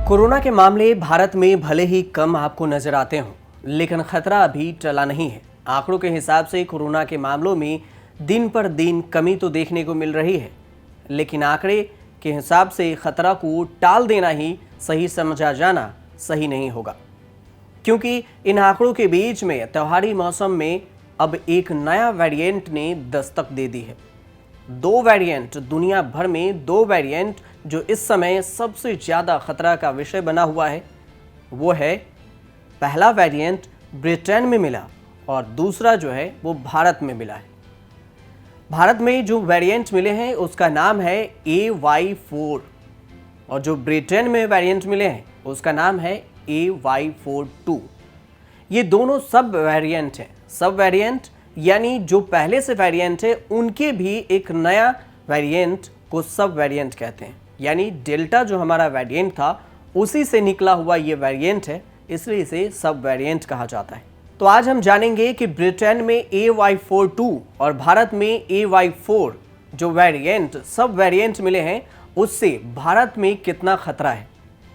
Corona के मामले भारत में भले ही कम आपको नजर आते हों, लेकिन खतरा अभी टला नहीं है। आंकड़ों के हिसाब से कोरोना के मामलों में दिन पर दिन कमी तो देखने को मिल रही है, लेकिन आंकड़े के हिसाब से खतरा को टाल देना ही सही समझा जाना सही नहीं होगा, क्योंकि इन आंकड़ों के बीच में त्योहारी मौसम में अब एक नया वेरिएंट ने दस्तक दे दी है। दो वेरिएंट, दुनिया भर में दो वेरिएंट जो इस समय सबसे ज़्यादा खतरा का विषय बना हुआ है, वो है पहला वेरिएंट ब्रिटेन में मिला और दूसरा जो है वो भारत में मिला है। भारत में जो वेरिएंट मिले हैं उसका नाम है AY4 और जो ब्रिटेन में वेरिएंट मिले हैं उसका नाम है AY42। ये दोनों सब वेरिएंट हैं। सब वेरिएंट यानी जो पहले से वेरिएंट है उनके भी एक नया वेरिएंट को सब वेरिएंट कहते हैं। यानी डेल्टा जो हमारा वेरिएंट था उसी से निकला हुआ ये वेरिएंट है, इसलिए इसे सब वेरिएंट कहा जाता है। तो आज हम जानेंगे कि ब्रिटेन में AY42 और भारत में AY4 जो वेरिएंट सब वेरिएंट मिले हैं उससे भारत में कितना खतरा है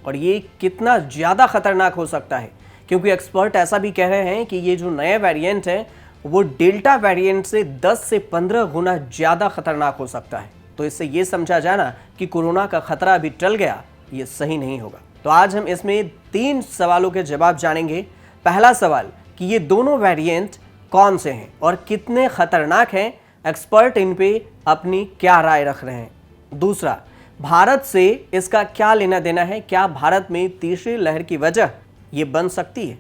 और ये कितना ज़्यादा खतरनाक हो सकता है, क्योंकि एक्सपर्ट ऐसा भी कह रहे हैं कि ये जो नए वेरिएंट है वो डेल्टा वेरिएंट से 10 से 15 गुना ज़्यादा खतरनाक हो सकता है। तो इससे ये समझा जाना कि कोरोना का खतरा अभी टल गया, ये सही नहीं होगा। तो आज हम इसमें 3 सवालों के जवाब जानेंगे। पहला सवाल कि ये दोनों वेरिएंट कौन से हैं और कितने खतरनाक हैं, एक्सपर्ट इन पे अपनी क्या राय रख रहे हैं। दूसरा, भारत से इसका क्या लेना देना है, क्या भारत में तीसरी लहर की वजह ये बन सकती है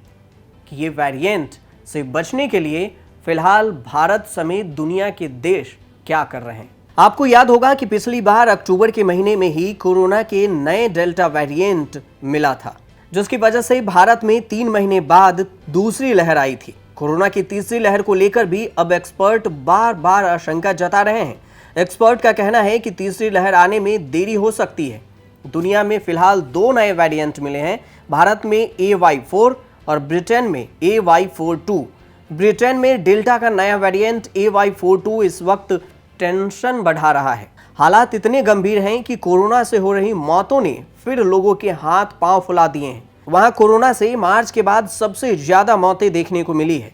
कि ये वेरिएंट से बचने के लिए फिलहाल भारत समेत दुनिया के देश क्या कर रहे हैं। आपको याद होगा कि पिछली बार अक्टूबर के महीने में ही कोरोना के नए डेल्टा वेरिएंट मिला था, जिसकी वजह से भारत में 3 महीने बाद दूसरी लहर आई थी। कोरोना की तीसरी लहर को लेकर भी अब एक्सपर्ट बार बार आशंका जता रहे हैं। एक्सपर्ट का कहना है कि तीसरी लहर आने में देरी हो सकती है। दुनिया में फिलहाल 2 नए वेरिएंट मिले हैं, भारत में AY4 और ब्रिटेन में AY42। ब्रिटेन में डेल्टा का नया वेरिएंट AY42 इस वक्त टेंशन बढ़ा रहा है। हालात इतने गंभीर हैं कि कोरोना से हो रही मौतों ने फिर लोगों के हाथ पांव फुला दिए हैं। वहां कोरोना से मार्च के बाद सबसे ज्यादा मौतें देखने को मिली है।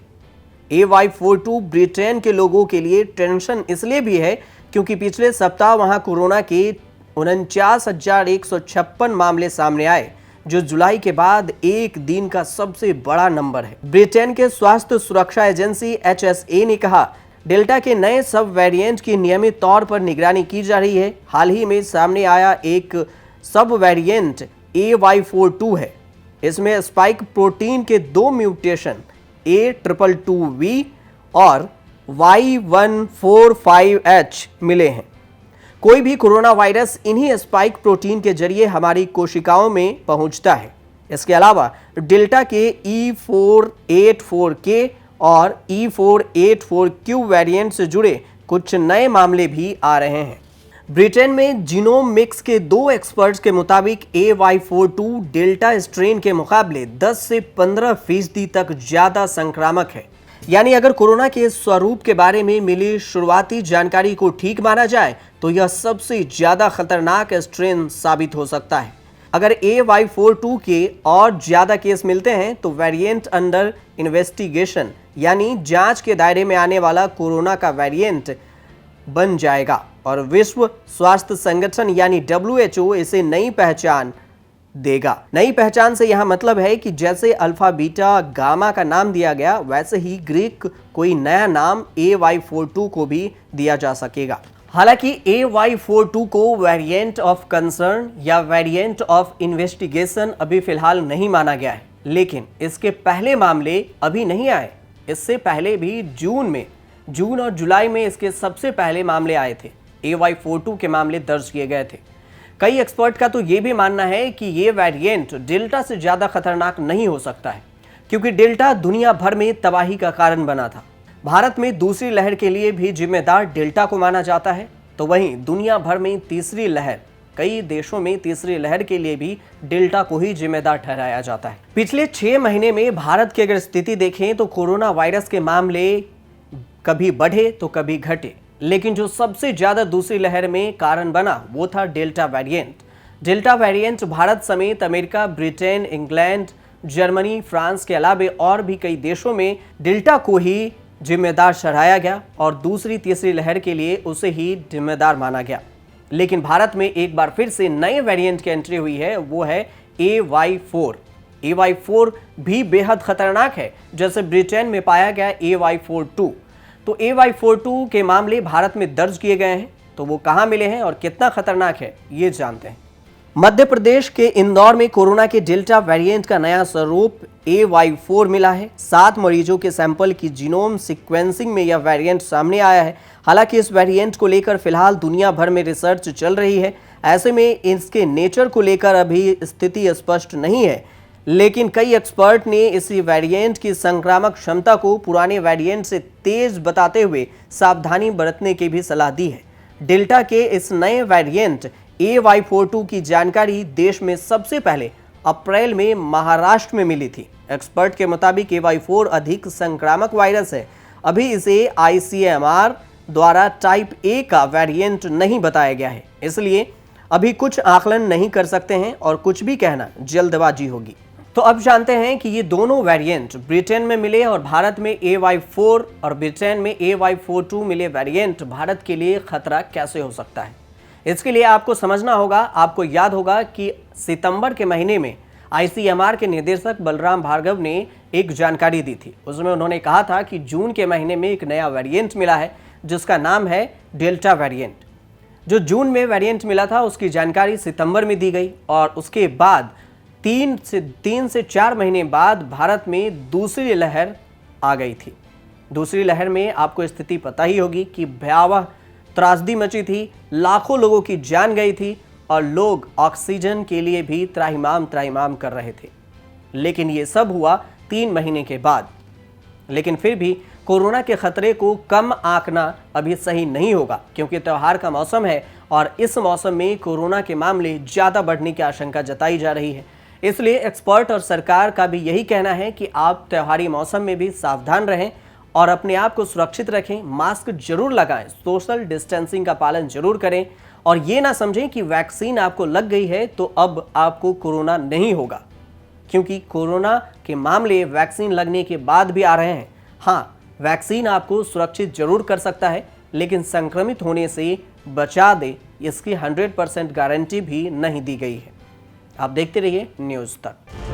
AY42 ब्रिटेन के लोगों के लिए टेंशन इसलिए भी है क्योंकि पिछले सप्ताह वहां कोरोना के 49,156 मामले सामने आए, जो जुलाई के बाद एक दिन का सबसे बड़ा नंबर है। ब्रिटेन के स्वास्थ्य सुरक्षा एजेंसी HSA ने कहा, डेल्टा के नए सब वेरिएंट की नियमित तौर पर निगरानी की जा रही है। हाल ही में सामने आया एक सब वेरिएंट AY42 है। इसमें स्पाइक प्रोटीन के 2 म्यूटेशन A222V और Y145H मिले हैं। कोई भी कोरोना वायरस इन्हीं स्पाइक प्रोटीन के जरिए हमारी कोशिकाओं में पहुंचता है। इसके अलावा डेल्टा के E484K और E484Q वेरिएंट से जुड़े कुछ नए मामले भी आ रहे हैं। ब्रिटेन में जीनोम मिक्स के 2 एक्सपर्ट्स के मुताबिक AY42 डेल्टा स्ट्रेन के मुकाबले 10 से 15% तक ज्यादा संक्रामक है। यानी अगर कोरोना के स्वरूप के बारे में मिली शुरुआती जानकारी को ठीक माना जाए तो यह सबसे ज्यादा खतरनाक स्ट्रेन साबित हो सकता है। अगर AY42 के और ज्यादा केस मिलते हैं तो वेरिएंट अंडर इन्वेस्टिगेशन यानी जांच के दायरे में आने वाला कोरोना का वेरिएंट बन जाएगा और विश्व स्वास्थ्य संगठन यानी WHO इसे नई पहचान देगा। नई पहचान से यहां मतलब है कि जैसे अल्फा बीटा गामा का नाम दिया गया, वैसे ही ग्रीक कोई नया नाम AY42 को भी दिया जा सकेगा। हालांकि AY42 को वेरिएंट ऑफ कंसर्न या वेरिएंट ऑफ इन्वेस्टिगेशन अभी फिलहाल नहीं माना गया है, लेकिन इसके पहले मामले अभी नहीं आए। इससे पहले भी जून और जुलाई में इसके सबसे पहले मामले आए थे। AY42 के मामले दर्ज किए गए थे। कई एक्सपर्ट का तो ये भी मानना है कि ये वेरिएंट डेल्टा से ज़्यादा खतरनाक नहीं हो सकता है, क्योंकि डेल्टा दुनिया भर में तबाही का कारण बना था। भारत में दूसरी लहर के लिए भी जिम्मेदार डेल्टा को माना जाता है, तो वहीं दुनिया भर में तीसरी लहर, कई देशों में तीसरी लहर के लिए भी डेल्टा को ही जिम्मेदार ठहराया जाता है। पिछले 6 महीने में भारत की अगर स्थिति देखें तो कोरोना वायरस के मामले कभी बढ़े तो कभी घटे, लेकिन जो सबसे ज्यादा दूसरी लहर में कारण बना वो था delta variant. Delta variant Bharat समेत America, Britain, England, Germany, France के अलावा और भी कई देशों में डेल्टा को ही जिम्मेदार ठहराया गया और दूसरी तीसरी लहर के लिए उसे ही जिम्मेदार माना गया। लेकिन भारत में एक बार फिर से नए वेरिएंट की एंट्री हुई है, वो है AY4। AY4 भी बेहद खतरनाक है, जैसे ब्रिटेन में पाया गया AY42। तो AY42 के मामले भारत में दर्ज किए गए हैं, तो वो कहां मिले हैं और कितना खतरनाक है ये जानते हैं। मध्य प्रदेश के इंदौर में कोरोना के डेल्टा वेरिएंट का नया स्वरूप AY4 मिला है। 7 मरीजों के सैंपल की जीनोम सीक्वेंसिंग में यह वेरिएंट सामने आया है। हालांकि इस वेरिएंट को लेकर फिलहाल दुनिया भर में रिसर्च चल रही है। ऐसे में इसके नेचर को लेकर अभी स्थिति स्पष्ट नहीं है, लेकिन कई एक्सपर्ट ने इसी वेरिएंट की संक्रामक क्षमता को पुराने वेरिएंट से तेज बताते हुए सावधानी बरतने की भी सलाह दी है। डेल्टा के इस नए वेरिएंट AY42 की जानकारी देश में सबसे पहले अप्रैल में महाराष्ट्र में मिली थी। एक्सपर्ट के मुताबिक AY4 अधिक संक्रामक वायरस है। अभी इसे ICMR द्वारा टाइप A का वेरिएंट नहीं बताया गया है, इसलिए अभी कुछ आकलन नहीं कर सकते हैं और कुछ भी कहना जल्दबाजी होगी। तो अब जानते हैं कि ये दोनों वेरिएंट ब्रिटेन में मिले और भारत में AY4 और ब्रिटेन में AY42 मिले वेरिएंट भारत के लिए खतरा कैसे हो सकता है। इसके लिए आपको समझना होगा, आपको याद होगा कि सितंबर के महीने में ICMR के निदेशक बलराम भार्गव ने एक जानकारी दी थी। उसमें उन्होंने कहा था कि जून के महीने में एक नया वेरिएंट मिला है जिसका नाम है डेल्टा वेरिएंट। जो जून में वेरिएंट मिला था उसकी जानकारी सितंबर में दी गई और उसके बाद 3 से 4 महीने बाद भारत में दूसरी लहर आ गई थी। दूसरी लहर में आपको स्थिति पता ही होगी कि भयावह त्रासदी मची थी, लाखों लोगों की जान गई थी और लोग ऑक्सीजन के लिए भी त्राहिमाम कर रहे थे। लेकिन ये सब हुआ 3 महीने के बाद। लेकिन फिर भी कोरोना के खतरे को कम आंकना अभी सही नहीं होगा, क्योंकि त्योहार का मौसम है और इस मौसम में कोरोना के मामले ज़्यादा बढ़ने की आशंका जताई जा रही है। इसलिए एक्सपर्ट और सरकार का भी यही कहना है कि आप त्योहारी मौसम में भी सावधान रहें और अपने आप को सुरक्षित रखें, मास्क जरूर लगाएं, सोशल डिस्टेंसिंग का पालन जरूर करें और ये ना समझें कि वैक्सीन आपको लग गई है तो अब आपको कोरोना नहीं होगा, क्योंकि कोरोना के मामले वैक्सीन लगने के बाद भी आ रहे हैं। हाँ, वैक्सीन आपको सुरक्षित जरूर कर सकता है, लेकिन संक्रमित होने से बचा दे इसकी 100% गारंटी भी नहीं दी गई है। आप देखते रहिए न्यूज़ तक।